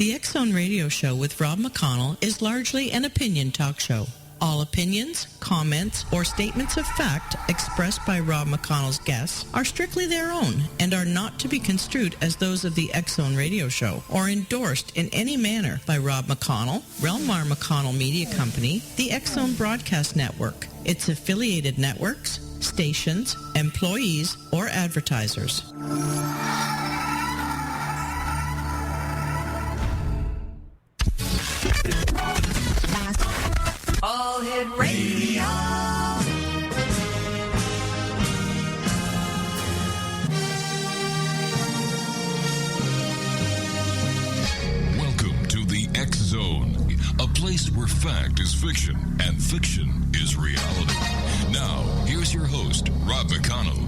The X Zone Radio Show with Rob McConnell is largely an opinion talk show. All opinions, comments, or statements of fact expressed by Rob McConnell's guests are strictly their own and are not to be construed as those of the X Zone Radio Show or endorsed in any manner by Rob McConnell, Relmar McConnell Media Company, the X Zone Broadcast Network, its affiliated networks, stations, employees, or advertisers. All Hit Radio. Welcome to the X Zone, a place where fact is fiction and fiction is reality. Now, here's your host, Rob McConnell.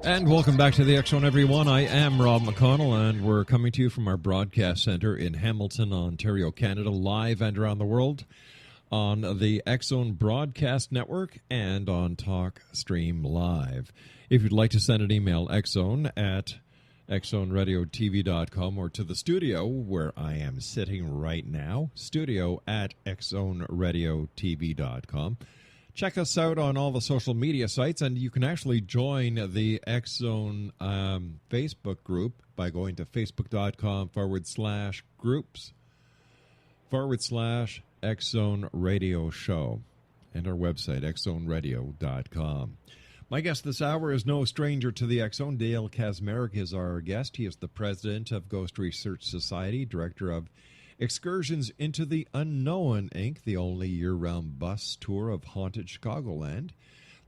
And welcome back to the X Zone, everyone. I am Rob McConnell, and we're coming to you from our broadcast center in Hamilton, Ontario, Canada, live and around the world on the X Zone Broadcast Network and on TalkStream Live. If you'd like to send an email, xzone at xzoneradiotv.com, or to the studio where I am sitting right now, studio at xzoneradiotv.com. Check us out on all the social media sites, and you can actually join the X Zone Facebook group by going to facebook.com/groups/X Zone Radio Show, and our website, xzonerradio.com. My guest this hour is no stranger to the X Zone. Dale Kaczmerk is our guest. He is the president of Ghost Research Society, director of Excursions into the Unknown, Inc., the only year-round bus tour of haunted Chicagoland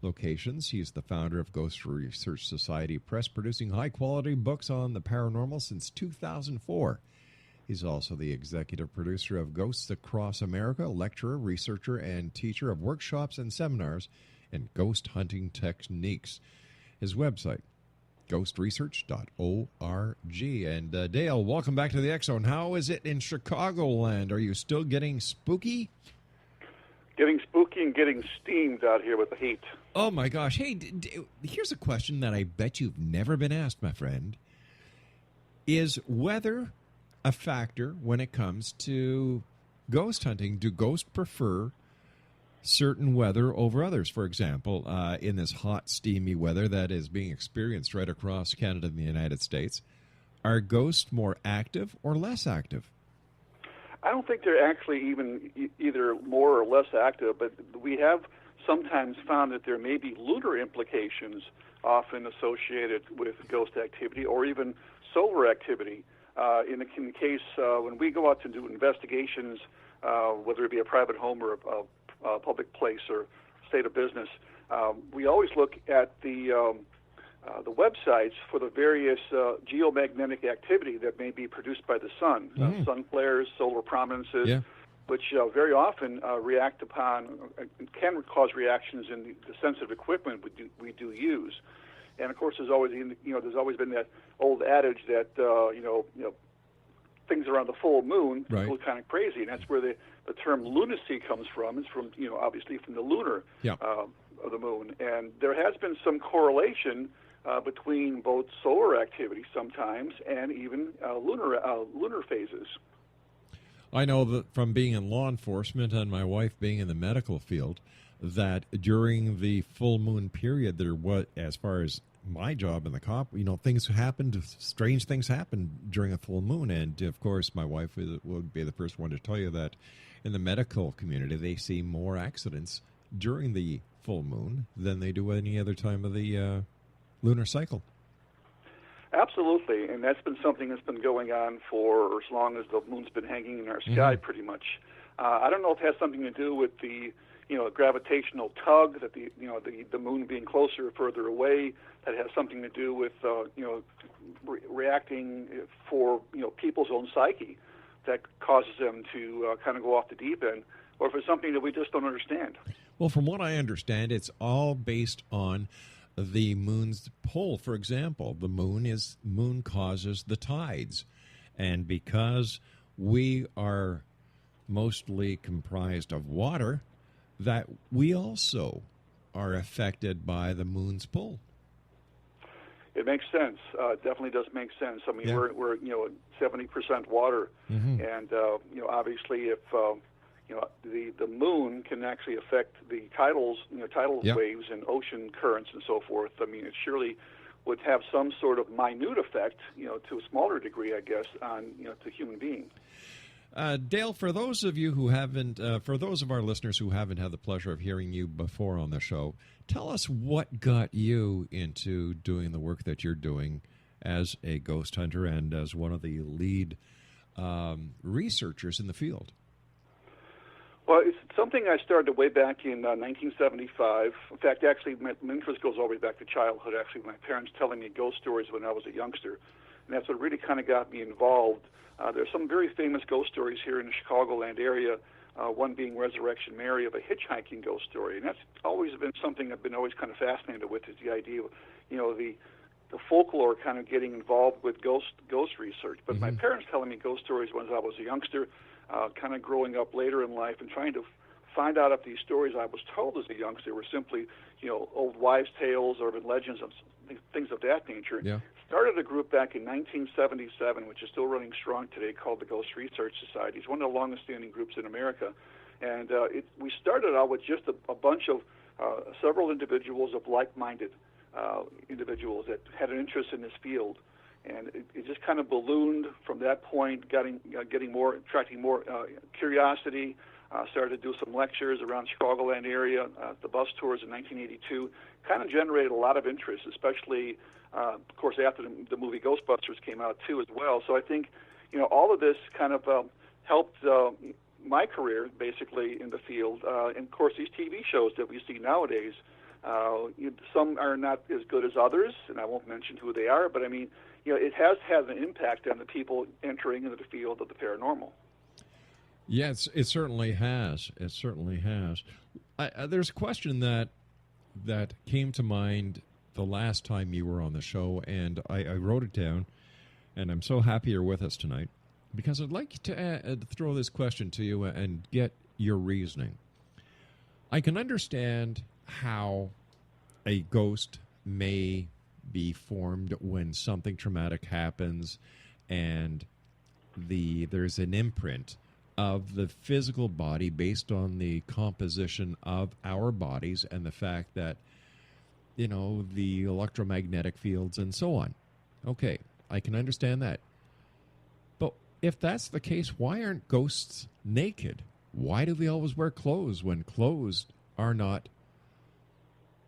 locations. He's the founder of Ghost Research Society Press, producing high-quality books on the paranormal since 2004. He's also the executive producer of Ghosts Across America, lecturer, researcher, and teacher of workshops and seminars in ghost hunting techniques. His website, ghostresearch.org. And Dale, welcome back to the X Zone. How is it in Chicagoland? Are you still getting spooky? Getting spooky and getting steamed out here with the heat. Oh, my gosh. Hey, here's a question that I bet you've never been asked, my friend. Is weather a factor when it comes to ghost hunting? Do ghosts prefer certain weather over others? For example, in this hot, steamy weather that is being experienced right across Canada and the United States, are ghosts more active or less active? I don't think they're actually even either more or less active, but we have sometimes found that there may be lunar implications often associated with ghost activity or even solar activity. In the case when we go out to do investigations, whether it be a private home or a public place or state of business, we always look at the websites for the various geomagnetic activity that may be produced by the sun, sun flares, solar prominences, which very often react upon, can cause reactions in the sensitive equipment we do use. And of course, there's always been that old adage that things around the full moon go kind of crazy, and that's where the term lunacy comes from. It's from obviously from the lunar of the moon, and there has been some correlation between both solar activity sometimes and even lunar phases. I know that from being in law enforcement and my wife being in the medical field, that during the full moon period, there was, as far as my job in the cop, things happened, strange things happened during a full moon. And of course, my wife would be the first one to tell you that in the medical community, they see more accidents during the full moon than they do any other time of the lunar cycle. Absolutely, and that's been something that's been going on for as long as the moon's been hanging in our sky, pretty much. I don't know if it has something to do with the gravitational tug, that the moon being closer or further away, that has something to do with reacting for people's own psyche that causes them to kind of go off the deep end, or if it's something that we just don't understand. Well, from what I understand, it's all based on the moon's pull. For example, the moon causes the tides, and because we are mostly comprised of water, that we also are affected by the moon's pull. It makes sense. It definitely does make sense. I mean, Yeah. we're 70% water, and obviously, if the moon can actually affect the tidal waves and ocean currents and so forth. I mean, it surely would have some sort of minute effect, to a smaller degree, I guess, on to human beings. Dale, for those of you who haven't, for those of our listeners who haven't had the pleasure of hearing you before on the show, tell us what got you into doing the work that you're doing as a ghost hunter and as one of the lead researchers in the field. Well, it's something I started way back in 1975. In fact, actually, my interest goes all the way back to childhood, actually, my parents telling me ghost stories when I was a youngster. And that's what really kind of got me involved. There's some very famous ghost stories here in the Chicagoland area, one being Resurrection Mary, of a hitchhiking ghost story. And that's always been something I've been always kind of fascinated with, is the idea of, the folklore kind of getting involved with ghost research. But my parents telling me ghost stories when I was a youngster, kind of growing up later in life and trying to find out if these stories I was told as a youngster were simply, old wives' tales or legends of things of that nature. Yeah. Started a group back in 1977, which is still running strong today, called the Ghost Research Society. It's one of the longest-standing groups in America. And we started out with just a bunch of several individuals of like-minded individuals that had an interest in this field. And it just kind of ballooned from that point, attracting more curiosity. Started to do some lectures around Chicagoland area. The bus tours in 1982 kind of generated a lot of interest, especially, of course, after the movie Ghostbusters came out too as well. So I think, all of this kind of helped my career basically in the field. And of course, these TV shows that we see nowadays, some are not as good as others, and I won't mention who they are. But I mean, it has had an impact on the people entering into the field of the paranormal. Yes, it certainly has. It certainly has. There's a question that came to mind the last time you were on the show, and I wrote it down, and I'm so happy you're with us tonight, because I'd like to throw this question to you and get your reasoning. I can understand how a ghost may be formed when something traumatic happens and there's an imprint of the physical body based on the composition of our bodies and the fact that, the electromagnetic fields and so on. Okay, I can understand that. But if that's the case, why aren't ghosts naked? Why do they always wear clothes when clothes are not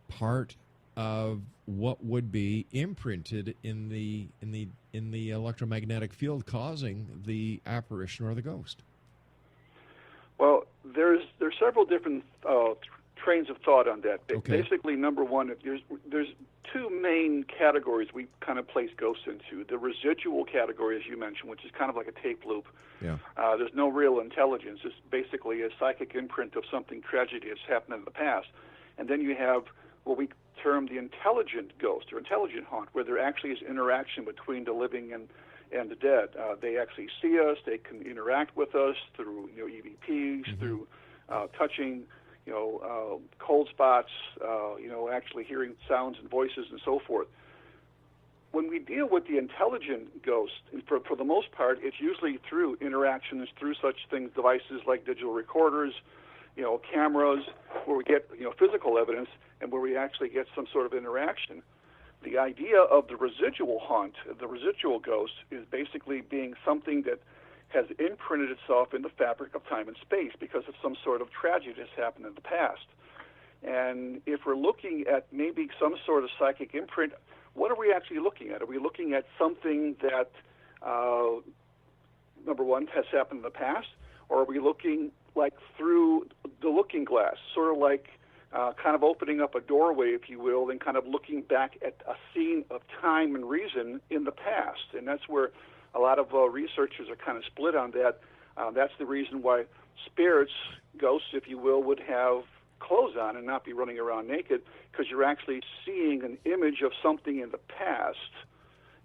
part of what would be imprinted in the electromagnetic field causing the apparition or the ghost? Well, there's several different trains of thought on that. Okay. Basically, number one, there's two main categories we kind of place ghosts into. The residual category, as you mentioned, which is kind of like a tape loop. Yeah. There's no real intelligence. It's basically a psychic imprint of something tragedy that's happened in the past. And then you have what we term the intelligent ghost or intelligent haunt, where there actually is interaction between the living and the dead. They actually see us. They can interact with us through EVPs, through touching, cold spots, actually hearing sounds and voices and so forth. When we deal with the intelligent ghost, for the most part, it's usually through interactions, through such things, devices like digital recorders, cameras, where we get, physical evidence and where we actually get some sort of interaction. The idea of the residual haunt, the residual ghost, is basically being something that has imprinted itself in the fabric of time and space because of some sort of tragedy that's happened in the past. And if we're looking at maybe some sort of psychic imprint, what are we actually looking at? Are we looking at something that, number one, has happened in the past? Or are we looking like through the looking glass, sort of like kind of opening up a doorway, if you will, and kind of looking back at a scene of time and reason in the past? And that's where a lot of researchers are kind of split on that. That's the reason why spirits, ghosts, if you will, would have clothes on and not be running around naked, because you're actually seeing an image of something in the past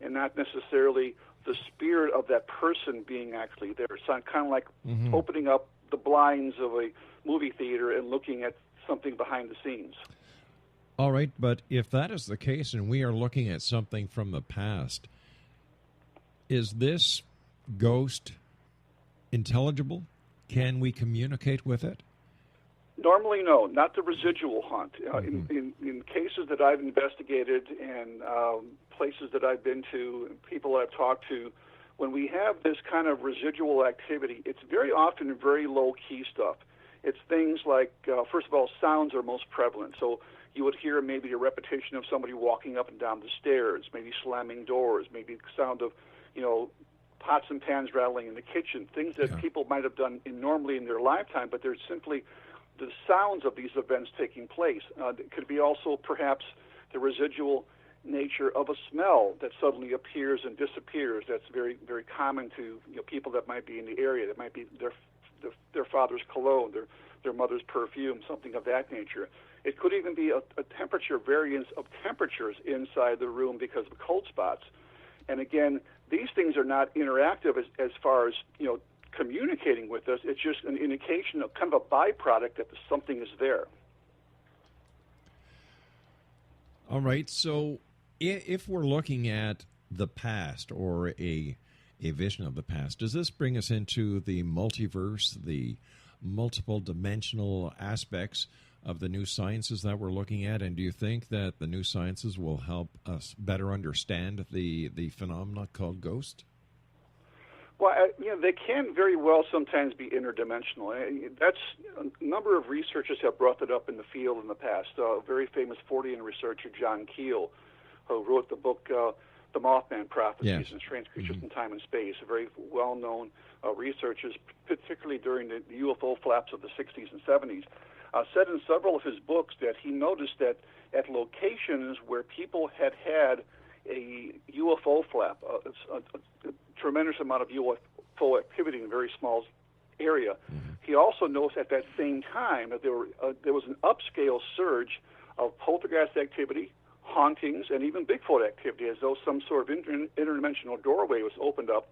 and not necessarily the spirit of that person being actually there. So it's kind of like opening up the blinds of a movie theater and looking at something behind the scenes. All right, but if that is the case and we are looking at something from the past, is this ghost intelligible? Can we communicate with it? Normally, no, not the residual hunt. In cases that I've investigated and places that I've been to, and people I've talked to, when we have this kind of residual activity, it's very often very low-key stuff. It's things like, first of all, sounds are most prevalent. So you would hear maybe a repetition of somebody walking up and down the stairs, maybe slamming doors, maybe the sound of, pots and pans rattling in the kitchen, things that people might have done normally in their lifetime, but they're simply the sounds of these events taking place. It could be also perhaps the residual nature of a smell that suddenly appears and disappears. That's very, very common to people that might be in the area. That might be their father's cologne, their mother's perfume, something of that nature. It could even be a temperature variance of temperatures inside the room because of cold spots. And again, these things are not interactive as far as communicating with us. It's just an indication of kind of a byproduct that something is there. All right. So if we're looking at the past or a vision of the past, does this bring us into the multiverse, the multiple dimensional aspects of the new sciences that we're looking at? And do you think that the new sciences will help us better understand the phenomena called ghost? Well, they can very well sometimes be interdimensional. That's a number of researchers have brought that up in the field in the past. A very famous Fortean researcher, John Keel, who wrote the book The Mothman Prophecies and Strange Creatures in Time and Space, a very well-known researcher, particularly during the UFO flaps of the 60s and 70s, said in several of his books that he noticed that at locations where people had a UFO flap, a tremendous amount of UFO activity in a very small area, he also noticed at that same time that there was an upscale surge of poltergeist activity, hauntings, and even Bigfoot activity, as though some sort of interdimensional doorway was opened up.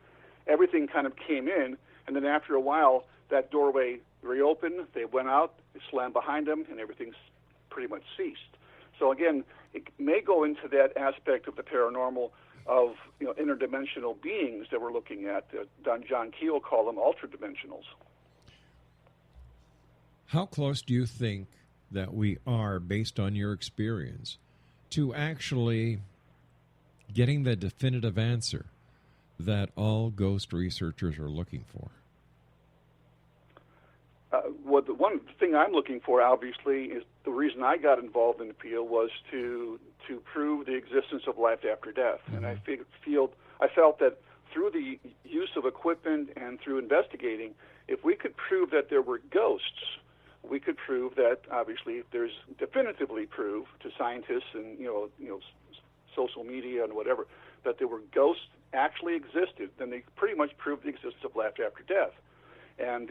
Everything kind of came in, and then after a while, that doorway reopened, they went out, it slammed behind them, and everything's pretty much ceased. So again, it may go into that aspect of the paranormal of interdimensional beings that we're looking at. John Keel called them ultradimensionals. How close do you think that we are, based on your experience, to actually getting the definitive answer that all ghost researchers are looking for? Well, the one thing I'm looking for, obviously, is the reason I got involved in the field was to prove the existence of life after death. And I felt that through the use of equipment and through investigating, if we could prove that there were ghosts, we could prove that, obviously, if there's definitively proof to scientists and social media and whatever that there were ghosts actually existed, then they pretty much proved the existence of life after death. And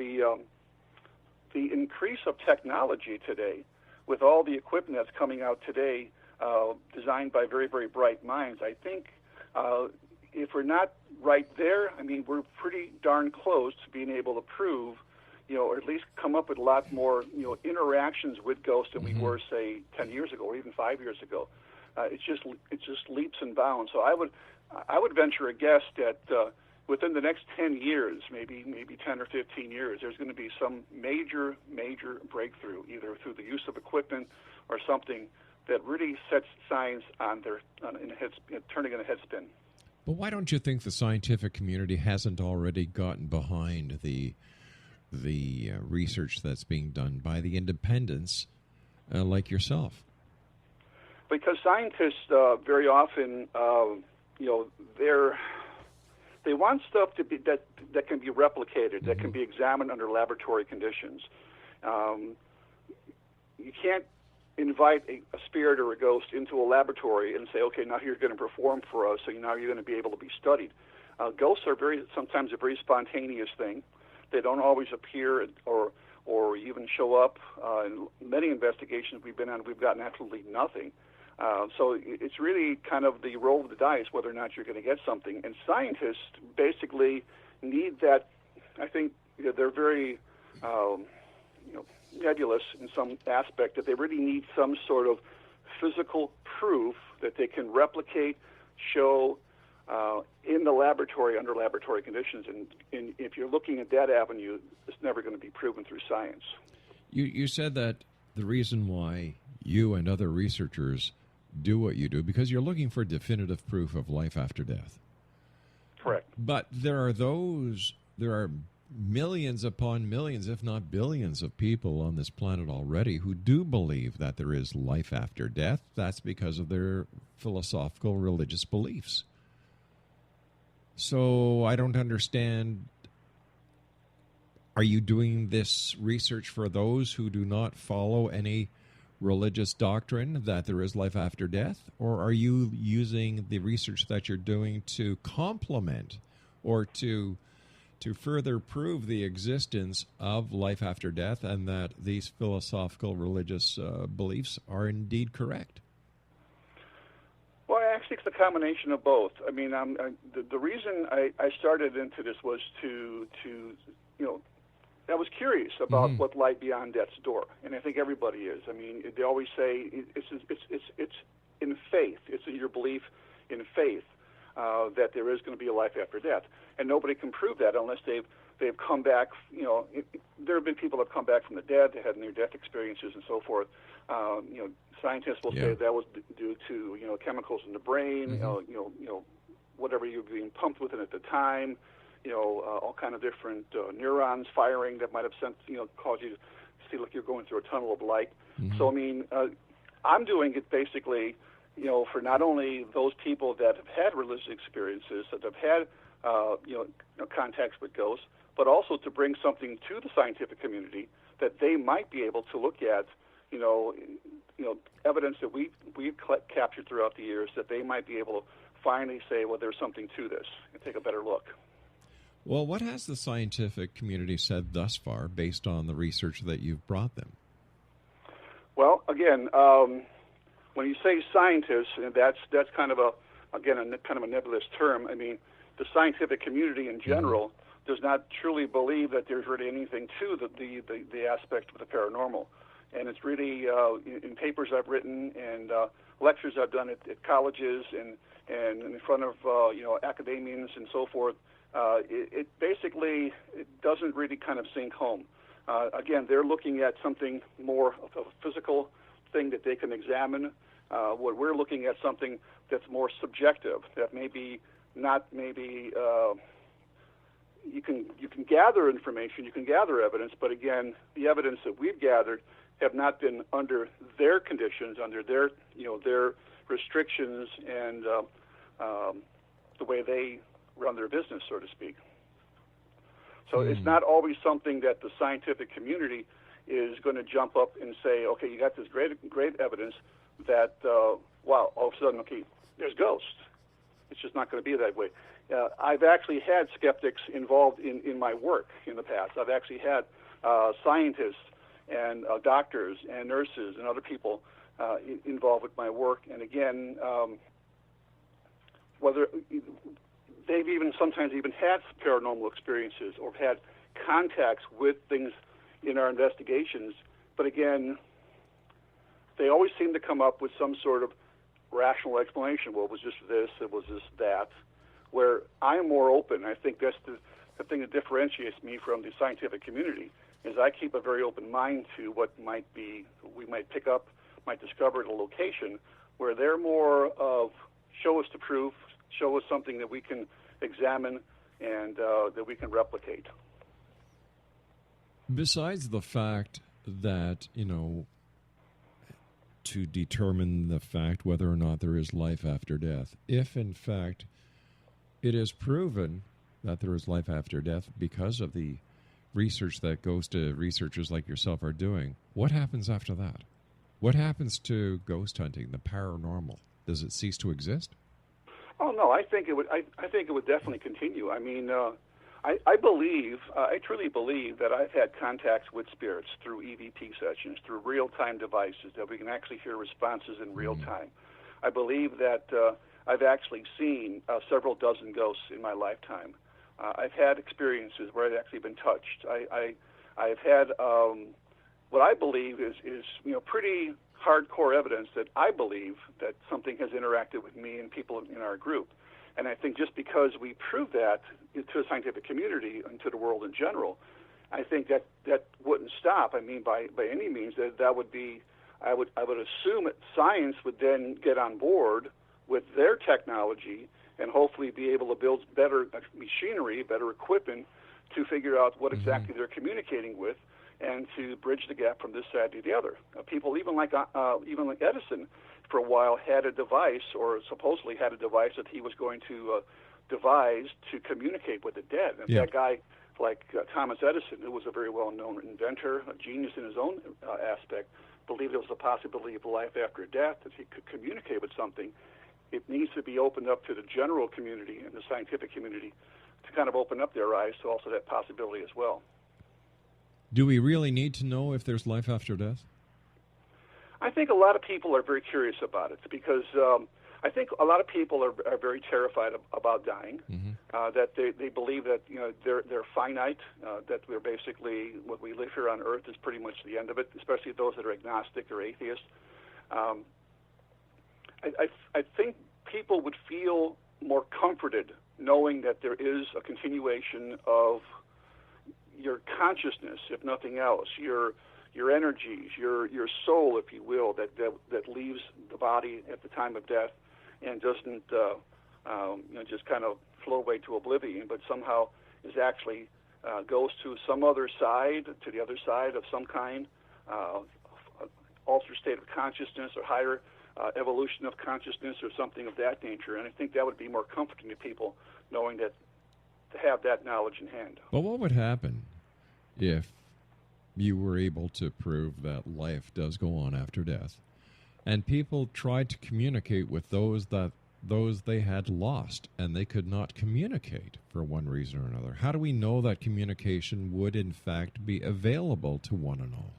the increase of technology today, with all the equipment that's coming out today, designed by very, very bright minds, I think if we're not right there, we're pretty darn close to being able to prove, or at least come up with a lot more, interactions with ghosts than we were, say, 10 years ago or even 5 years ago. It's just leaps and bounds. So I would venture a guess that within the next 10 years, maybe 10 or 15 years, there's going to be some major breakthrough, either through the use of equipment or something that really sets science turning in a headspin. But why don't you think the scientific community hasn't already gotten behind the research that's being done by the independents like yourself? Because scientists very often, they want stuff to be that can be replicated, that can be examined under laboratory conditions. You can't invite a spirit or a ghost into a laboratory and say, okay, now you're going to perform for us, so now you're going to be able to be studied. Ghosts are sometimes a very spontaneous thing. They don't always appear or or even show up. In many investigations we've been on, we've gotten absolutely nothing. So it's really kind of the roll of the dice whether or not you're going to get something. And scientists basically need that. I think they're very nebulous in some aspect, that they really need some sort of physical proof that they can replicate, show in the laboratory under laboratory conditions. And if you're looking at that avenue, it's never going to be proven through science. You said that the reason why you and other researchers do what you do because you're looking for definitive proof of life after death. Correct. But there are millions upon millions, if not billions, of people on this planet already who do believe that there is life after death. That's because of their philosophical religious beliefs. So I don't understand. Are you doing this research for those who do not follow any religious doctrine that there is life after death? Or are you using the research that you're doing to complement or to further prove the existence of life after death and that these philosophical religious beliefs are indeed correct? Well, actually, it's a combination of both. I mean, the reason I started into this was to I was curious about what lied beyond death's door, and I think everybody is. I mean, they always say it's in faith. It's in your belief in faith that there is going to be a life after death, and nobody can prove that unless they've come back. There have been people that have come back from the dead, they had near-death experiences and so forth. Scientists will say that was due to chemicals in the brain, whatever you're being pumped with it at the time. All kind of different neurons firing that might have caused you to see like you're going through a tunnel of light. So, I mean, I'm doing it basically, for not only those people that have had religious experiences, that have had, contacts with ghosts, but also to bring something to the scientific community that they might be able to look at, evidence that we've captured throughout the years, that they might be able to finally say, well, there's something to this, and take a better look. Well, what has the scientific community said thus far based on the research that you've brought them? Well, again, when you say scientists, that's kind of a nebulous term. I mean, the scientific community in general does not truly believe that there's really anything to the aspect of the paranormal. And it's really in papers I've written and lectures I've done at colleges and in front of academians and so forth. It basically doesn't really kind of sink home. Again, they're looking at something more of a physical thing that they can examine. What we're looking at something that's more subjective, that maybe you can gather information, you can gather evidence, but again, the evidence that we've gathered have not been under their conditions, under their restrictions and the way they run their business, so to speak. So it's not always something that the scientific community is going to jump up and say, okay, you got this great evidence that, wow, all of a sudden, okay, there's ghosts. It's just not going to be that way. I've actually had skeptics involved in my work in the past. I've actually had scientists and doctors and nurses and other people involved with my work. And again, whether they've sometimes even had paranormal experiences or had contacts with things in our investigations. But again, they always seem to come up with some sort of rational explanation. Well, it was just this, it was just that. Where I'm more open, I think that's the thing that differentiates me from the scientific community, is I keep a very open mind to what we might pick up, might discover at a location, where they're more of show us the proof, show us something that we can examine and that we can replicate. Besides the fact that, to determine the fact whether or not there is life after death, if in fact it is proven that there is life after death because of the research that ghost researchers like yourself are doing, what happens after that? What happens to ghost hunting, the paranormal? Does it cease to exist? Oh no, I think it would. I think it would definitely continue. I mean, I believe, I truly believe that I've had contacts with spirits through EVP sessions, through real-time devices, that we can actually hear responses in real time. I believe that I've actually seen several dozen ghosts in my lifetime. I've had experiences where I've actually been touched. I've had what I believe is pretty hardcore evidence that I believe that something has interacted with me and people in our group. And I think just because we prove that to the scientific community and to the world in general, I think that wouldn't stop. I mean, by any means, that would be. I would assume that science would then get on board with their technology and hopefully be able to build better machinery, better equipment to figure out what exactly they're communicating with, and to bridge the gap from this side to the other. People even like Edison, for a while, had a device, or supposedly had a device that he was going to devise to communicate with the dead. And that guy, like Thomas Edison, who was a very well-known inventor, a genius in his own aspect, believed there was a possibility of life after death, that he could communicate with something. It needs to be opened up to the general community and the scientific community to kind of open up their eyes to also that possibility as well. Do we really need to know if there's life after death? I think a lot of people are very curious about it because I think a lot of people are very terrified about dying. That they believe that they're finite, that we're basically what we live here on Earth is pretty much the end of it. Especially those that are agnostic or atheists. I think people would feel more comforted knowing that there is a continuation of your consciousness, if nothing else, your energies, your soul, if you will, that leaves the body at the time of death and doesn't just kind of float away to oblivion, but somehow is actually goes to some other side, to the other side of some kind, altered state of consciousness or higher evolution of consciousness or something of that nature. And I think that would be more comforting to people knowing that, to have that knowledge in hand. But what would happen if you were able to prove that life does go on after death, and people tried to communicate with those they had lost, and they could not communicate for one reason or another? How do we know that communication would in fact be available to one and all?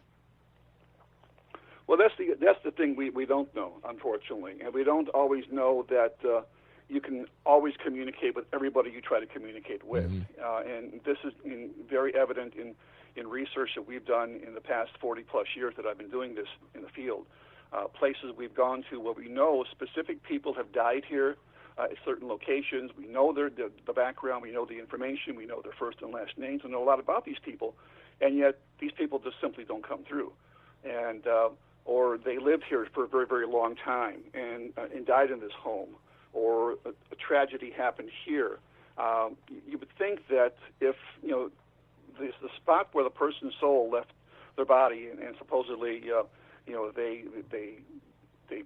Well, that's the thing we don't know, unfortunately, and we don't always know that you can always communicate with everybody you try to communicate with, and this is very evident in research that we've done in the past 40-plus years that I've been doing this in the field. Places we've gone to where we know specific people have died here at certain locations. We know the background, we know the information, we know their first and last names, and know a lot about these people, and yet these people just simply don't come through. And or they lived here for a very, very long time and died in this home, or a tragedy happened here. You would think that if the spot where the person's soul left their body and supposedly they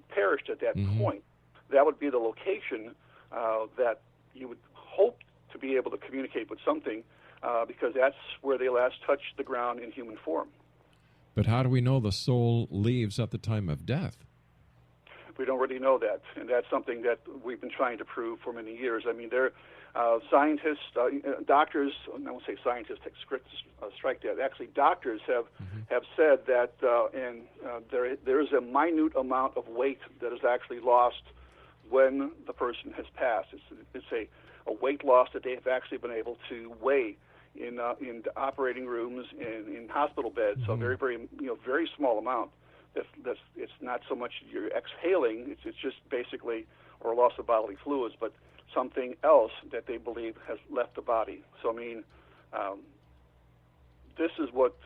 perished at that point, that would be the location that you would hope to be able to communicate with something, because that's where they last touched the ground in human form. But how do we know the soul leaves at the time of death? We don't really know that, and that's something that we've been trying to prove for many years. I mean, scientists, doctors, I won't say scientists, strike that. Actually, doctors have said that there is a minute amount of weight that is actually lost when the person has passed. It's a weight loss that they have actually been able to weigh in operating rooms and in hospital beds. So very, very, very small amount. It's not so much you're exhaling. It's just basically, or a loss of bodily fluids, but something else that they believe has left the body. So, I mean, this is what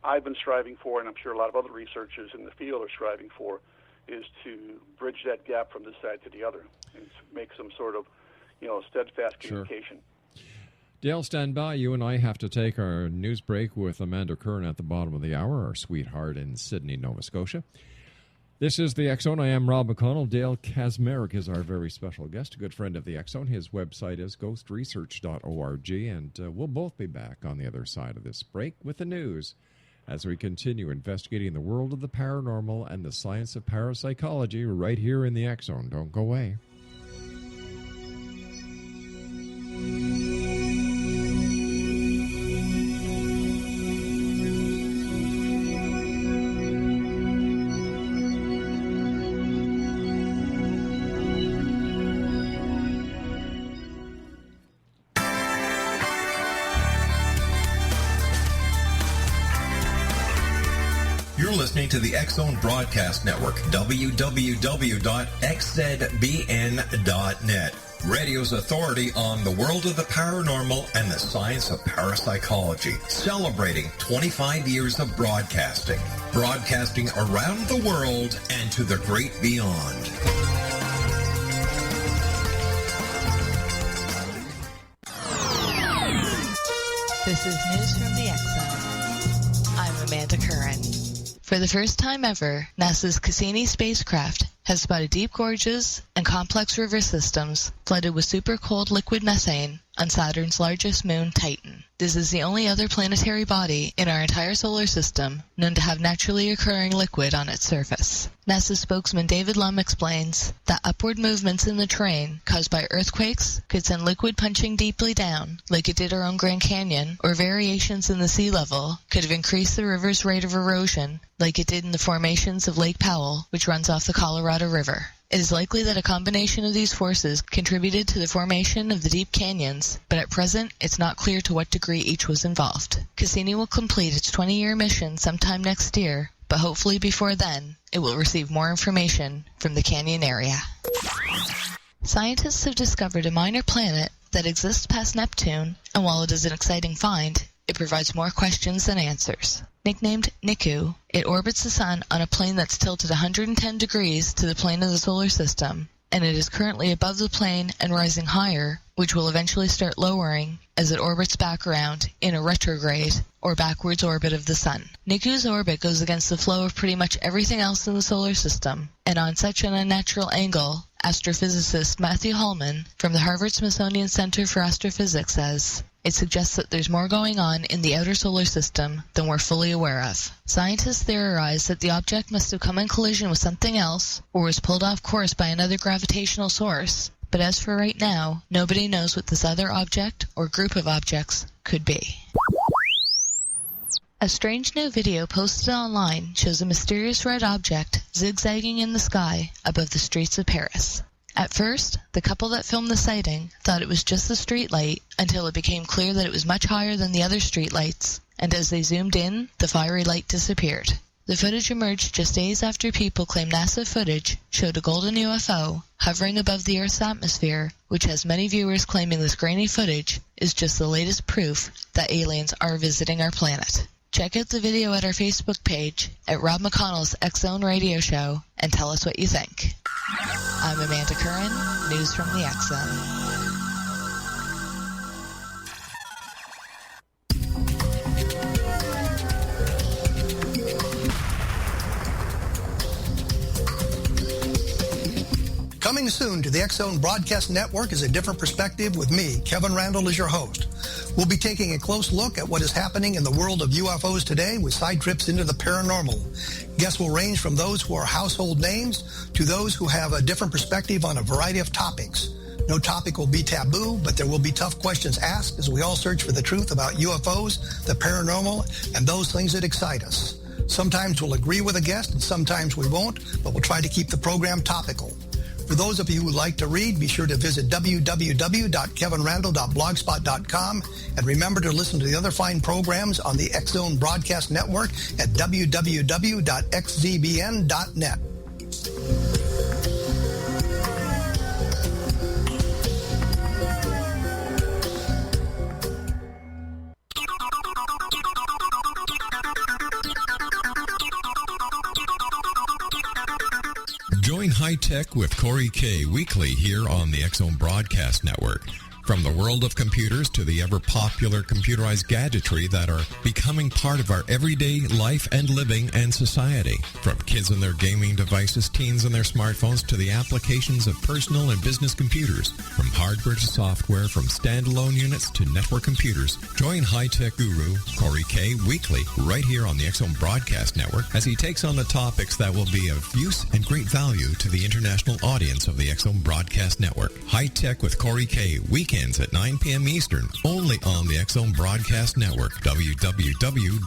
I've been striving for, and I'm sure a lot of other researchers in the field are striving for, is to bridge that gap from this side to the other and make some sort of, steadfast communication. Dale, stand by. You and I have to take our news break with Amanda Kern at the bottom of the hour, our sweetheart in Sydney, Nova Scotia. This is the X-Zone. I am Rob McConnell. Dale Kaczmerk is our very special guest, a good friend of the X-Zone. His website is ghostresearch.org, and we'll both be back on the other side of this break with the news as we continue investigating the world of the paranormal and the science of parapsychology right here in the X-Zone. Don't go away. You're listening to the X-Zone Broadcast Network, www.xzbn.net. Radio's authority on the world of the paranormal and the science of parapsychology, celebrating 25 years of broadcasting. Broadcasting around the world and to the great beyond. This is News from the X-Zone. I'm Amanda Curran. For the first time ever, NASA's Cassini spacecraft has spotted deep gorges and complex river systems flooded with super cold liquid methane on Saturn's largest moon, Titan. This is the only other planetary body in our entire solar system known to have naturally occurring liquid on its surface. NASA spokesman David Lum explains that upward movements in the terrain caused by earthquakes could send liquid punching deeply down, like it did around Grand Canyon, or variations in the sea level could have increased the river's rate of erosion, like it did in the formations of Lake Powell, which runs off the Colorado River. It is likely that a combination of these forces contributed to the formation of the deep canyons, but at present it's not clear to what degree each was involved. Cassini will complete its 20-year mission sometime next year, but hopefully before then, it will receive more information from the canyon area. Scientists have discovered a minor planet that exists past Neptune, and while it is an exciting find, it provides more questions than answers. Nicknamed Niku, it orbits the Sun on a plane that's tilted 110 degrees to the plane of the solar system, and it is currently above the plane and rising higher, which will eventually start lowering as it orbits back around in a retrograde or backwards orbit of the Sun. Niku's orbit goes against the flow of pretty much everything else in the solar system, and on such an unnatural angle, astrophysicist Matthew Hallman from the Harvard-Smithsonian Center for Astrophysics says, it suggests that there's more going on in the outer solar system than we're fully aware of. Scientists theorize that the object must have come in collision with something else or was pulled off course by another gravitational source, but as for right now, nobody knows what this other object or group of objects could be. A strange new video posted online shows a mysterious red object zigzagging in the sky above the streets of Paris. At first, the couple that filmed the sighting thought it was just the street light until it became clear that it was much higher than the other street lights, and as they zoomed in, the fiery light disappeared. The footage emerged just days after people claimed NASA footage showed a golden UFO hovering above the Earth's atmosphere, which has many viewers claiming this grainy footage is just the latest proof that aliens are visiting our planet. Check out the video at our Facebook page at Rob McConnell's X-Zone Radio Show and tell us what you think. I'm Amanda Curran, News from the X-Zone. Coming soon to the X-Zone Broadcast Network is A Different Perspective with me, Kevin Randall, as your host. We'll be taking a close look at what is happening in the world of UFOs today with side trips into the paranormal. Guests will range from those who are household names to those who have a different perspective on a variety of topics. No topic will be taboo, but there will be tough questions asked as we all search for the truth about UFOs, the paranormal, and those things that excite us. Sometimes we'll agree with a guest and sometimes we won't, but we'll try to keep the program topical. For those of you who like to read, be sure to visit www.kevinrandall.blogspot.com and remember to listen to the other fine programs on the X-Zone Broadcast Network at www.xzbn.net. Join High Tech with Corey K. weekly here on the X-Zone Broadcast Network. From the world of computers to the ever-popular computerized gadgetry that are becoming part of our everyday life and living and society. From kids and their gaming devices, teens and their smartphones, to the applications of personal and business computers. From hardware to software, from standalone units to network computers. Join high-tech guru Corey K. weekly right here on the X-Zone Broadcast Network as he takes on the topics that will be of use and great value to the international audience of the X-Zone Broadcast Network. High Tech with Corey K. weekends at 9 p.m. Eastern, only on the X-Zone Broadcast Network, www.xzbn.net.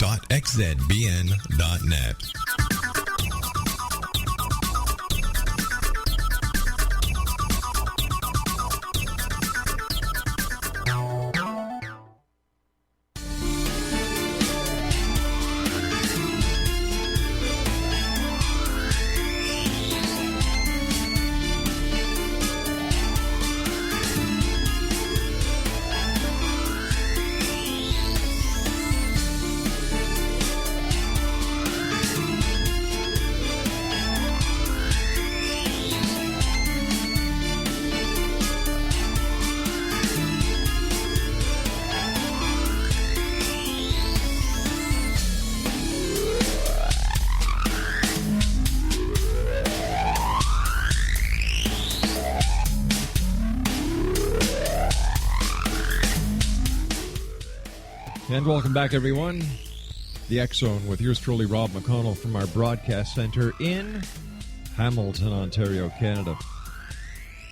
And welcome back, everyone. The X Zone with yours truly, Rob McConnell, from our broadcast center in Hamilton, Ontario, Canada.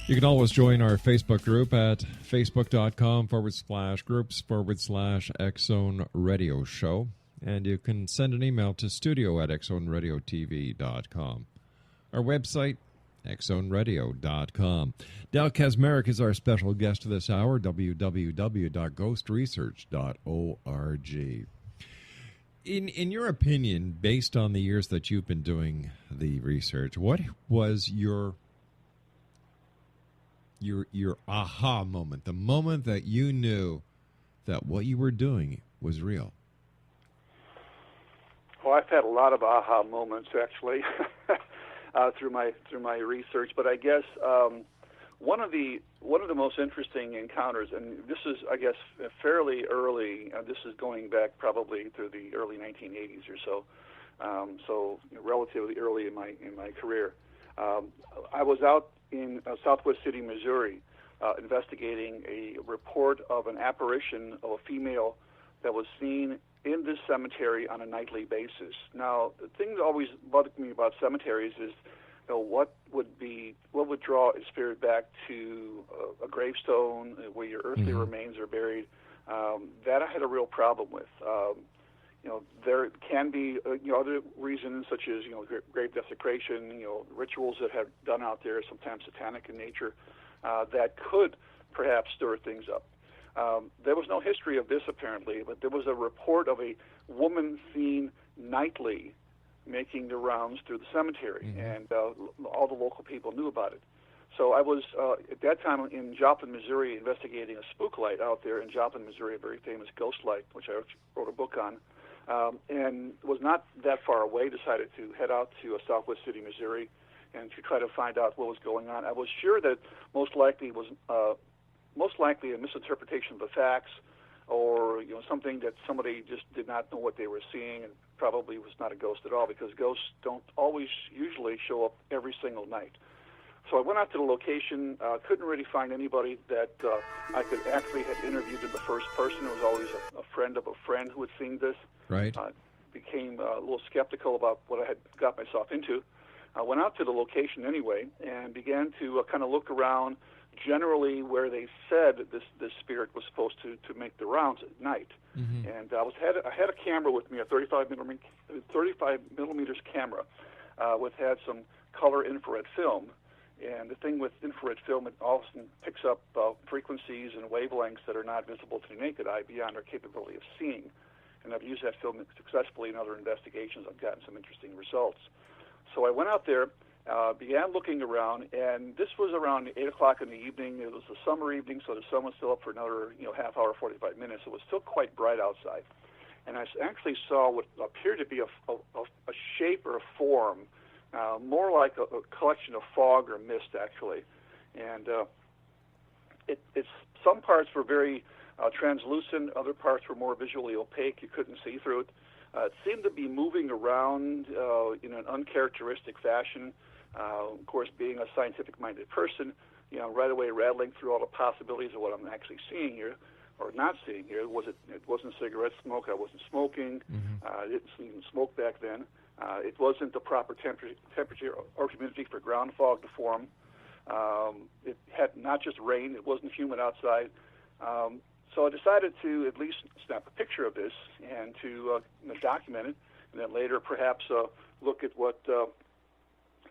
You can always join our Facebook group at facebook.com/groups/X Zone Radio Show. And you can send an email to studio@xzoneradiotv.com. Our website, xzoneradio.com. Dale Kaczmerk is our special guest this hour, www.ghostresearch.org. In your opinion, based on the years that you've been doing the research, what was your aha moment, the moment that you knew that what you were doing was real? Well, I've had a lot of aha moments, actually, through my research. But I guess one of the most interesting encounters, and this is, I guess, fairly early. This is going back probably through the early 1980s or so. So relatively early in my career. I was out in Southwest City, Missouri, investigating a report of an apparition of a female that was seen in this cemetery on a nightly basis. Now, the thing that always bothered me about cemeteries is, what would draw a spirit back to a gravestone where your earthly remains are buried. That I had a real problem with. There can be other reasons, such as grave desecration, rituals that have done out there, sometimes satanic in nature, that could perhaps stir things up. There was no history of this apparently, but there was a report of a woman seen nightly making the rounds through the cemetery, and all the local people knew about it. So I was, at that time, in Joplin, Missouri, investigating a spook light out there in Joplin, Missouri, a very famous ghost light, which I wrote a book on, and was not that far away, decided to head out to Southwest City, Missouri, and to try to find out what was going on. I was sure that most likely a misinterpretation of the facts, or something that somebody just did not know what they were seeing, and probably was not a ghost at all, because ghosts don't always usually show up every single night. So I went out to the location, couldn't really find anybody that I could actually have interviewed in the first person. It was always a friend of a friend who had seen this. Right. Became a little skeptical about what I had got myself into. I went out to the location anyway and began to kind of look around generally where they said this spirit was supposed to make the rounds at night. And I had a camera with me, a 35 millimeters camera, had some color infrared film. And the thing with infrared film, it often picks up frequencies and wavelengths that are not visible to the naked eye beyond our capability of seeing. And I've used that film successfully in other investigations. I've gotten some interesting results. So I went out there, began looking around, and this was around 8 o'clock in the evening. It was a summer evening, so the sun was still up for another half hour, 45 minutes. It was still quite bright outside. And I actually saw what appeared to be a shape or a form, more like a collection of fog or mist, actually. And it's some parts were very translucent, other parts were more visually opaque. You couldn't see through it. It seemed to be moving around in an uncharacteristic fashion. Of course, being a scientific-minded person, right away rattling through all the possibilities of what I'm actually seeing here, or not seeing here. It wasn't cigarette smoke. I wasn't smoking. I didn't even smoke back then. It wasn't the proper temperature or humidity for ground fog to form. It had not just rain. It wasn't humid outside. So I decided to at least snap a picture of this and to document it, and then later perhaps look at what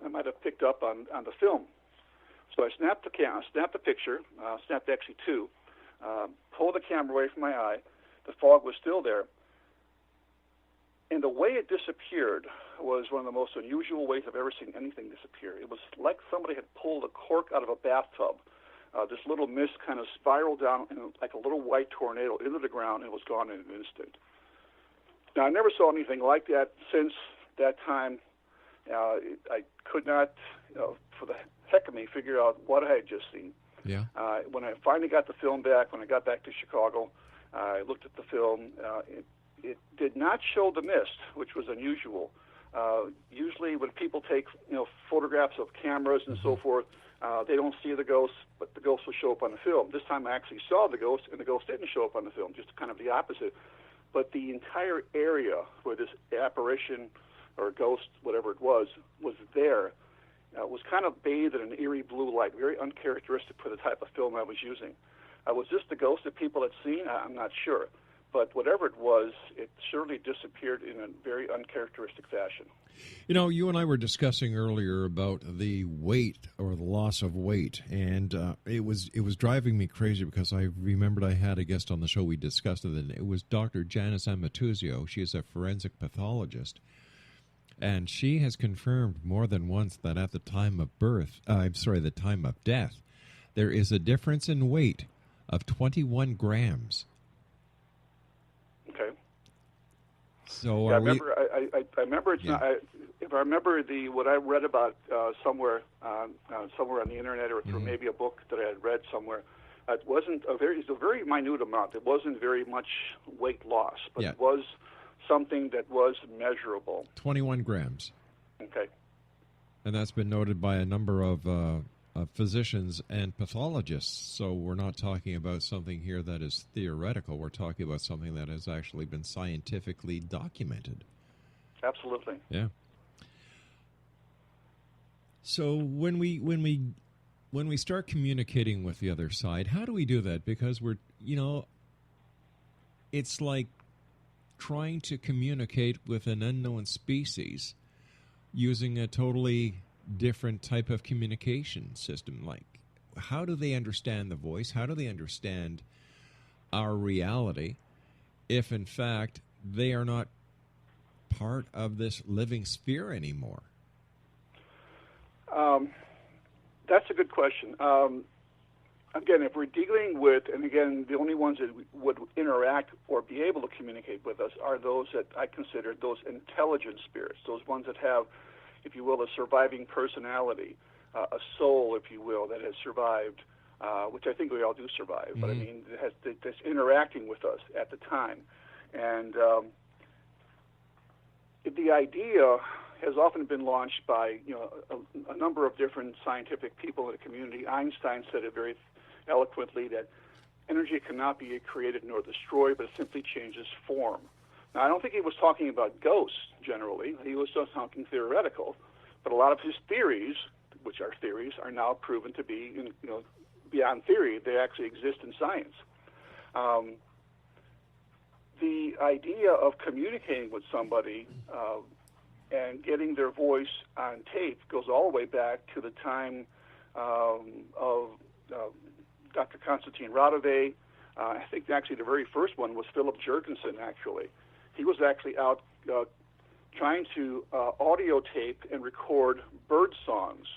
I might have picked up on the film. So I snapped the picture, snapped actually two, pulled the camera away from my eye. The fog was still there. And the way it disappeared was one of the most unusual ways I've ever seen anything disappear. It was like somebody had pulled a cork out of a bathtub. This little mist kind of spiraled down like a little white tornado into the ground and was gone in an instant. Now, I never saw anything like that since that time. I could not, for the heck of me, figure out what I had just seen. Yeah. When I finally got the film back, when I got back to Chicago, I looked at the film. It did not show the mist, which was unusual. Usually when people take photographs of cameras and so forth, they don't see the ghost, but the ghost will show up on the film. This time I actually saw the ghost, and the ghost didn't show up on the film, just kind of the opposite. but the entire area where this apparition or ghost, whatever it was there, was kind of bathed in an eerie blue light, very uncharacteristic for the type of film I was using. Was this the ghost that people had seen? I'm not sure. But whatever it was, it surely disappeared in a very uncharacteristic fashion. You know, you and I were discussing earlier about the weight or the loss of weight, and it was driving me crazy because I remembered I had a guest on the show. We discussed it, and it was Dr. Janice Amatuzio. She is a forensic pathologist, and she has confirmed more than once that at the time of the time of death, there is a difference in weight of 21 grams. Okay. So yeah, I remember it's yeah. not. If I remember what I read about somewhere on the internet or through maybe a book that I had read somewhere, it wasn't it's a very minute amount. It wasn't very much weight loss, but Yeah. it was something that was measurable. 21 grams. Okay. And that's been noted by a number of physicians and pathologists. So we're not talking about something here that is theoretical. We're talking about something that has actually been scientifically documented. Absolutely. Yeah. So when we start communicating with the other side, how do we do that? Because it's like trying to communicate with an unknown species using a totally different type of communication system. Like, how do they understand the voice? How do they understand our reality if, in fact, they are not part of this living sphere anymore? That's a good question. Again, if we're dealing with, and again, the only ones that would interact or be able to communicate with us are those that I consider those intelligent spirits, those ones that have, if you will, a surviving personality, a soul, if you will, that has survived, which I think we all do survive, but I mean, that's interacting with us at the time. And the idea has often been launched by a number of different scientific people in the community. Einstein said it very eloquently that energy cannot be created nor destroyed, but it simply changes form. Now, I don't think he was talking about ghosts generally. He was just talking theoretical, but a lot of his theories, which are theories, are now proven to be beyond theory. They actually exist in science. The idea of communicating with somebody and getting their voice on tape goes all the way back to the time of Dr. Konstantin Radové. I think actually the very first one was Philip Jurgensen, actually. He was actually out trying to audio tape and record bird songs.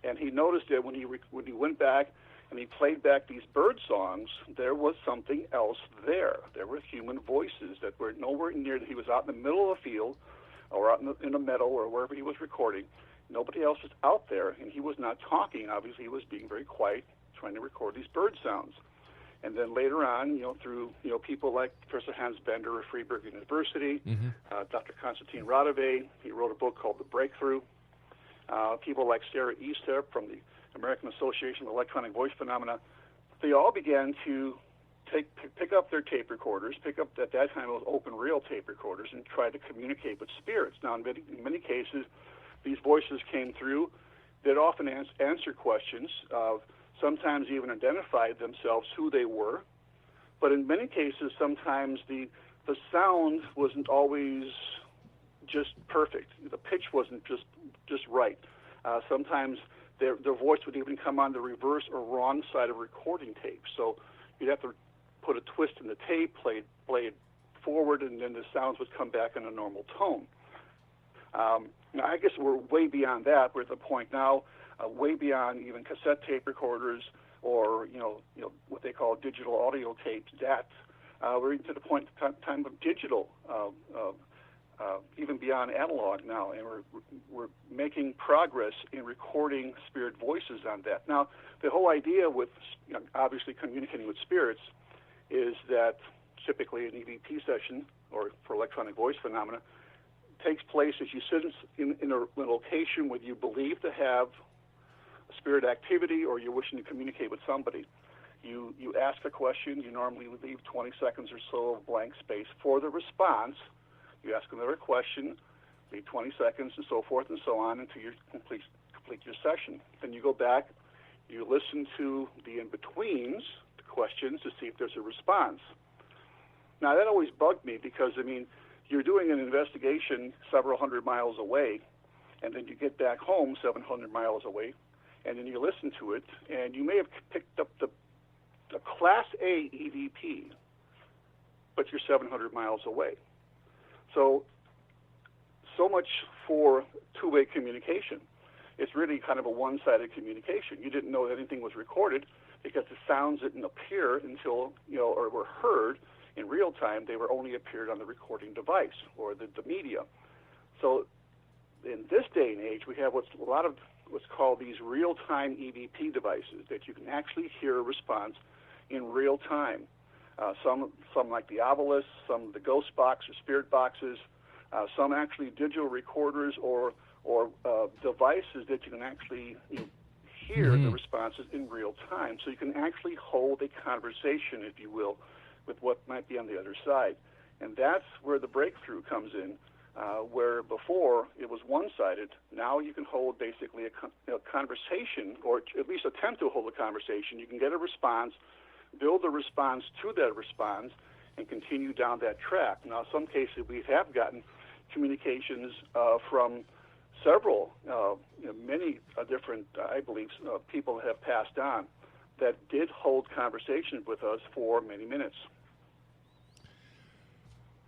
And he noticed that when he went back and he played back these bird songs, there was something else there. There were human voices that were nowhere near. He was out in the middle of a field or out in a meadow or wherever he was recording. Nobody else was out there, and he was not talking. Obviously, he was being very quiet, trying to record these bird sounds. And then later on, through people like Professor Hans Bender of Freiburg University, Dr. Konstantin Radové, he wrote a book called The Breakthrough. People like Sarah Easter from the American Association of Electronic Voice Phenomena, they all began to pick up their tape recorders, pick up, at that time it was open reel tape recorders, and try to communicate with spirits. Now, in many cases, these voices came through that often answer questions, sometimes even identified themselves who they were. But in many cases, sometimes the sound wasn't always just perfect. The pitch wasn't just right. Sometimes their voice would even come on the reverse or wrong side of recording tape. So you'd have to put a twist in the tape, play it forward, and then the sounds would come back in a normal tone. Now, I guess we're way beyond that. We're at the point now, way beyond even cassette tape recorders or what they call digital audio tapes. We're to the point time of digital, even beyond analog now, and we're making progress in recording spirit voices on that. Now, the whole idea with obviously communicating with spirits is that typically an EVP session, or for electronic voice phenomena, takes place as you sit in a location where you believe to have spirit activity or you're wishing to communicate with somebody. You ask a question. You normally leave 20 seconds or so of blank space for the response. You ask another question, leave 20 seconds, and so forth and so on until you complete your session. Then you go back, you listen to the in-betweens, the questions, to see if there's a response. Now, that always bugged me because, I mean, you're doing an investigation several hundred miles away, and then you get back home 700 miles away, and then you listen to it, and you may have picked up the Class A EVP, but you're 700 miles away. So much for two-way communication. It's really kind of a one-sided communication. You didn't know that anything was recorded because the sounds didn't appear until, or were heard in real time. They were only appeared on the recording device or the media. So in this day and age, we have what's called these real-time EVP devices that you can actually hear a response in real time. Some like the Obelisk, some the Ghost Box or Spirit Boxes, some actually digital recorders or devices that you can actually hear the responses in real time. So you can actually hold a conversation, if you will, with what might be on the other side. And that's where the breakthrough comes in, where before it was one-sided. Now you can hold basically a conversation, or at least attempt to hold a conversation. You can get a response, build a response to that response, and continue down that track. Now, in some cases, we have gotten communications from several, many different, I believe, people have passed on that did hold conversations with us for many minutes.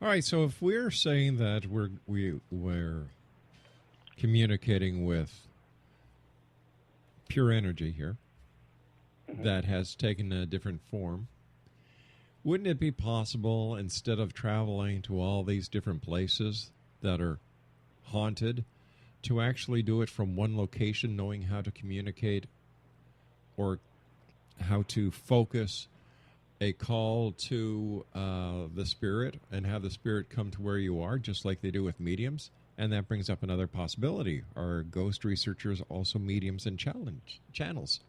All right, so if we're saying that we're communicating with pure energy here that has taken a different form, wouldn't it be possible, instead of traveling to all these different places that are haunted, to actually do it from one location, knowing how to communicate or how to focus a call to the spirit and have the spirit come to where you are, just like they do with mediums? And that brings up another possibility. Are ghost researchers also mediums and channels?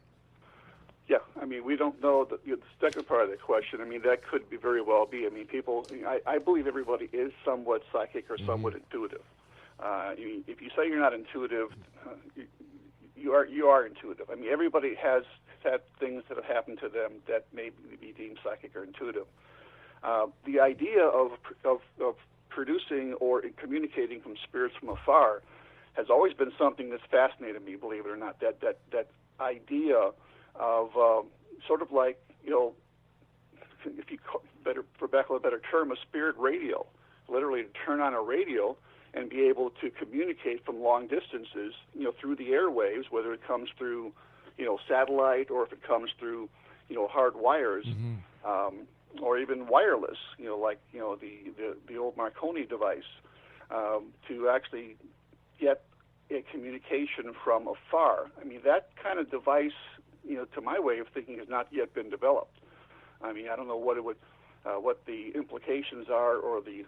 Yeah, I mean, we don't know the second part of the question. I mean, that could very well be. I mean, people, I believe everybody is somewhat psychic or somewhat intuitive. If you say you're not intuitive, you are intuitive. I mean, everybody has had things that have happened to them that may be deemed psychic or intuitive. The idea of producing or communicating from spirits from afar has always been something that's fascinated me, believe it or not. That idea of sort of like, if you for lack of a better term, a spirit radio, literally to turn on a radio and be able to communicate from long distances, through the airwaves, whether it comes through, satellite or if it comes through, hard wires, or even wireless, like, the old Marconi device, to actually get a communication from afar. I mean, that kind of device, to my way of thinking, has not yet been developed. I mean, I don't know what it would, what the implications are, or the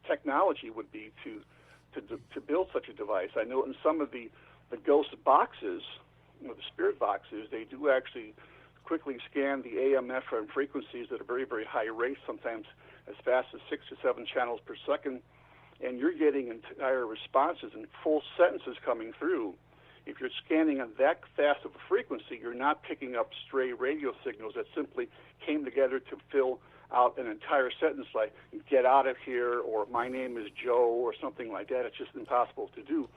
technology would be to build such a device. I know in some of the ghost boxes, the spirit boxes, they do actually quickly scan the AM, FM frequencies at a very, very high rate, sometimes as fast as 6 to 7 channels per second, and you're getting entire responses and full sentences coming through. If you're scanning on that fast of a frequency, you're not picking up stray radio signals that simply came together to fill out an entire sentence like, "Get out of here," or "My name is Joe," or something like that. It's just impossible to do.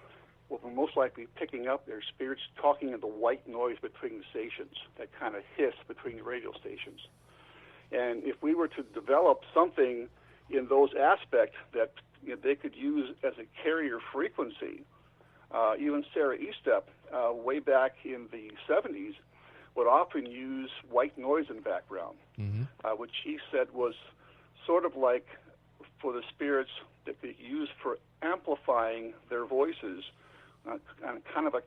What we're most likely picking up are spirits talking in the white noise between the stations, that kind of hiss between the radio stations. And if we were to develop something in those aspects that they could use as a carrier frequency, even Sarah Estep, way back in the 70s, would often use white noise in the background, which she said was sort of like for the spirits that they use for amplifying their voices, kind of a,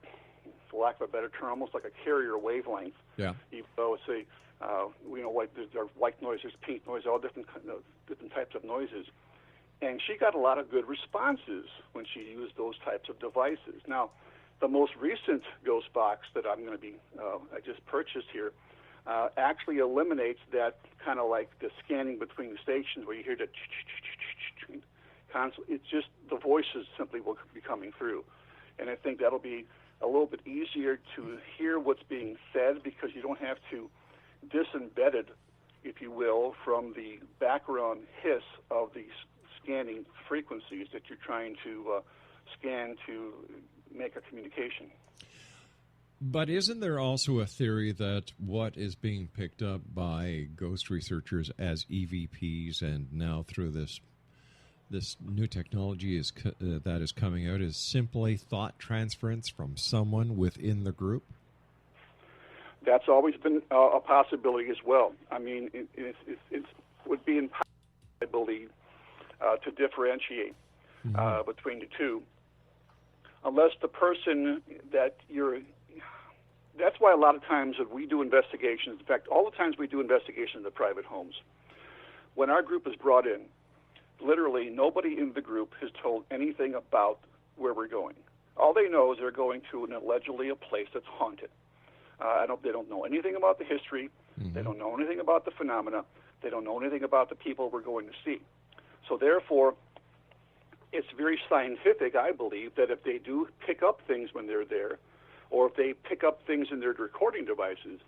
for lack of a better term, almost like a carrier wavelength. Yeah. Even though it's there's white noise, there's pink noise, all different types of noises. And she got a lot of good responses when she used those types of devices. Now, the most recent ghost box that I'm going to be, I just purchased here, actually eliminates that kind of like the scanning between the stations where you hear the it's just the voices simply will be coming through. And I think that'll be a little bit easier to hear what's being said because you don't have to disembed it, if you will, from the background hiss of these scanning frequencies that you're trying to scan to make a communication. But isn't there also a theory that what is being picked up by ghost researchers as EVPs and now through this new technology that is coming out is simply thought transference from someone within the group? That's always been a possibility as well. I mean, it would be impossible, I believe, to differentiate between the two, unless the person that you're... That's why a lot of times when we do investigations, in fact, all the times we do investigations in private homes, when our group is brought in, literally nobody in the group has told anything about where we're going. All they know is they're going to allegedly a place that's haunted. They don't know anything about the history. Mm-hmm. They don't know anything about the phenomena. They don't know anything about the people we're going to see. So therefore, it's very scientific, I believe, that if they do pick up things when they're there, or if they pick up things in their recording devices,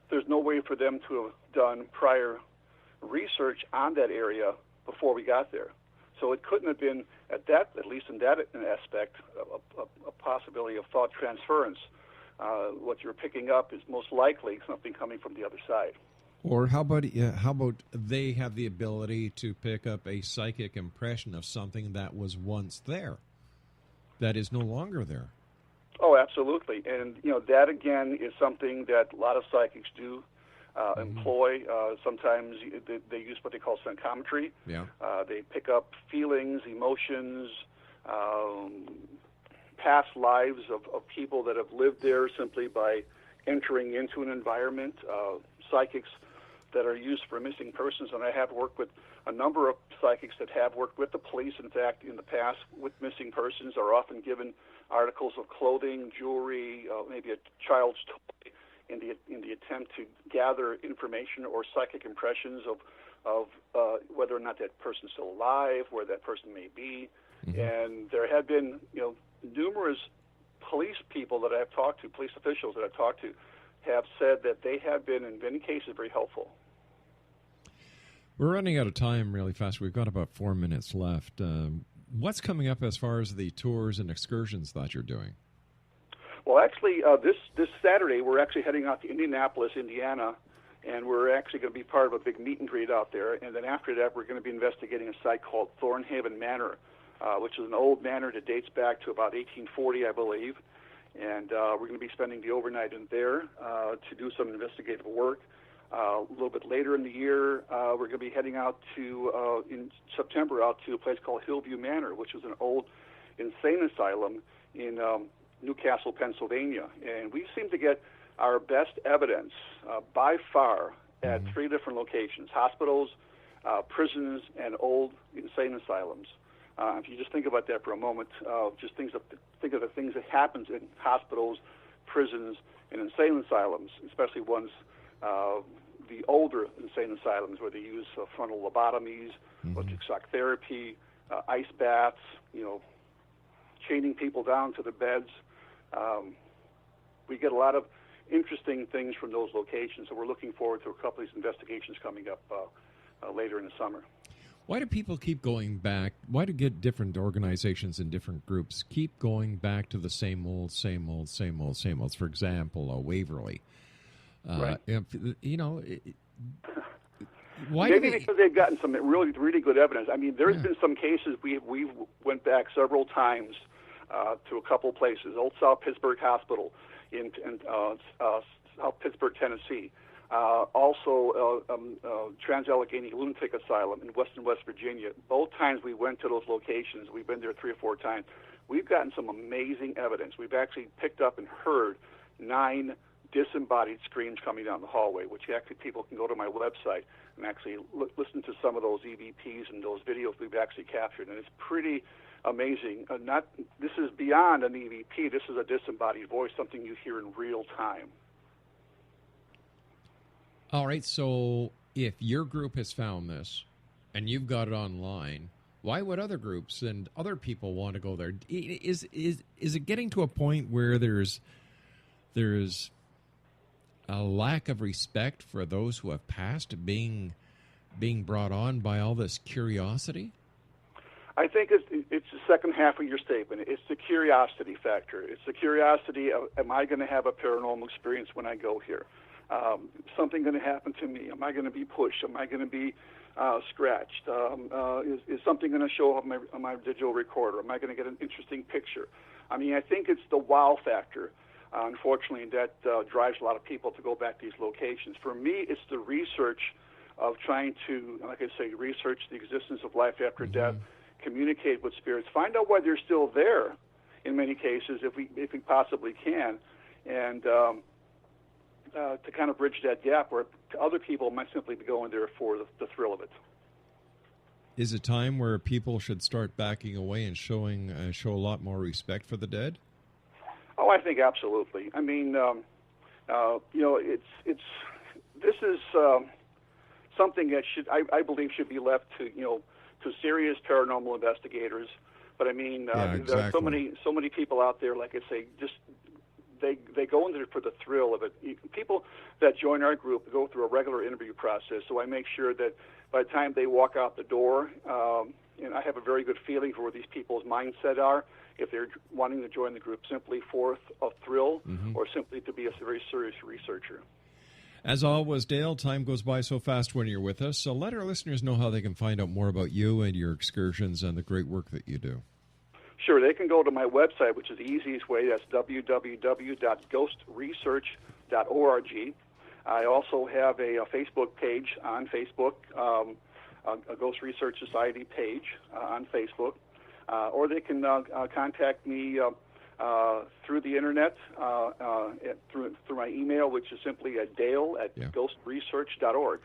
there's no way for them to have done prior research on that area before we got there. So it couldn't have been, at least in that aspect, a possibility of thought transference. What you're picking up is most likely something coming from the other side. Or how about they have the ability to pick up a psychic impression of something that was once there, that is no longer there? Oh, absolutely. And, that, again, is something that a lot of psychics do employ. Sometimes they use what they call psychometry. Yeah. They pick up feelings, emotions, past lives of people that have lived there simply by entering into an environment. Psychics that are used for missing persons, and I have worked with a number of psychics that have worked with the police. In fact, in the past, with missing persons, are often given articles of clothing, jewelry, maybe a child's toy, in the attempt to gather information or psychic impressions of whether or not that person's still alive, where that person may be. Mm-hmm. And there have been numerous police people that I've talked to, police officials that I've talked to, have said that they have been, in many cases, very helpful. We're running out of time really fast. We've got about 4 minutes left. What's coming up as far as the tours and excursions that you're doing? Well, actually, this Saturday, we're actually heading out to Indianapolis, Indiana, and we're actually going to be part of a big meet and greet out there. And then after that, we're going to be investigating a site called Thornhaven Manor, which is an old manor that dates back to about 1840, I believe. And we're going to be spending the overnight in there to do some investigative work. A little bit later in the year, we're going to be heading out to, in September, out to a place called Hillview Manor, which is an old insane asylum in Newcastle, Pennsylvania. And we seem to get our best evidence by far at three different locations: hospitals, prisons, and old insane asylums. If you just think about that for a moment, think of the things that happens in hospitals, prisons, and insane asylums, especially ones, the older insane asylums where they use frontal lobotomies, electric shock therapy, ice baths, chaining people down to the beds. We get a lot of interesting things from those locations, so we're looking forward to a couple of these investigations coming up later in the summer. Why do people keep going back? Why do different organizations and different groups keep going back to the same old? For example, Waverly. Right. Why Maybe because they've gotten some really, really good evidence. I mean, there's been some cases we went back several times to a couple places. Old South Pittsburgh Hospital in South Pittsburgh, Tennessee. Also, Trans-Allegheny Lunatic Asylum in Western West Virginia. Both times we went to those locations. We've been there 3 or 4 times. We've gotten some amazing evidence. We've actually picked up and heard 9 disembodied screams coming down the hallway, which actually people can go to my website and actually listen to some of those EVPs and those videos we've actually captured. And it's pretty amazing. This is beyond an EVP. This is a disembodied voice, something you hear in real time. All right, so if your group has found this and you've got it online, why would other groups and other people want to go there? Is it getting to a point where there's a lack of respect for those who have passed being brought on by all this curiosity? I think it's the second half of your statement. It's the curiosity factor. It's the curiosity of, am I going to have a paranormal experience when I go here? Something going to happen to me? Am I going to be pushed? Am I going to be scratched? Is something going to show up on my digital recorder? Am I going to get an interesting picture? I mean, I think it's the wow factor, unfortunately, that drives a lot of people to go back to these locations. For me, it's the research of trying to, like I say, research the existence of life after death, communicate with spirits, find out why they're still there in many cases, if we possibly can, and to kind of bridge that gap where other people might simply be going there for the thrill of it. Is it time where people should start backing away and show a lot more respect for the dead? Oh, I think absolutely. I mean, this is something that I believe should be left to serious paranormal investigators. But I mean, exactly. There are so many people out there, like I say, just they go into it for the thrill of it. People that join our group go through a regular interview process, so I make sure that by the time they walk out the door, and I have a very good feeling for where these people's mindset are, if they're wanting to join the group simply for a thrill or simply to be a very serious researcher. As always, Dale, time goes by so fast when you're with us, so let our listeners know how they can find out more about you and your excursions and the great work that you do. Sure, they can go to my website, which is the easiest way. That's www.ghostresearch.org. I also have a Facebook page on Facebook, a Ghost Research Society page on Facebook, or they can contact me through the internet, through my email, which is simply at dale@ghostresearch.org.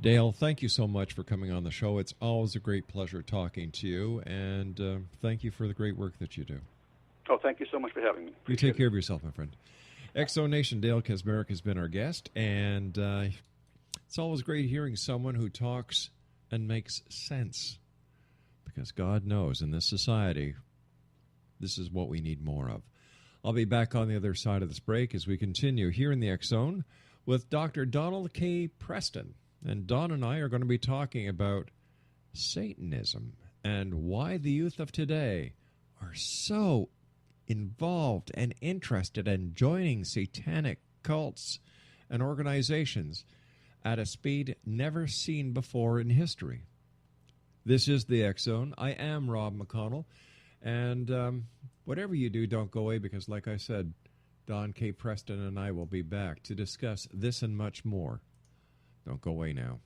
Dale, thank you so much for coming on the show. It's always a great pleasure talking to you, and thank you for the great work that you do. Oh, thank you so much for having me. You take care of yourself, my friend. Exo Nation, Dale Kaczmerk has been our guest, and it's always great hearing someone who talks and makes sense, because God knows in this society, this is what we need more of. I'll be back on the other side of this break as we continue here in the X Zone with Dr. Donald K. Preston. And Don and I are going to be talking about Satanism and why the youth of today are so involved and interested in joining satanic cults and organizations at a speed never seen before in history. This is the X Zone. I am Rob McConnell. And whatever you do, don't go away, because like I said, Don K. Preston and I will be back to discuss this and much more. Don't go away now.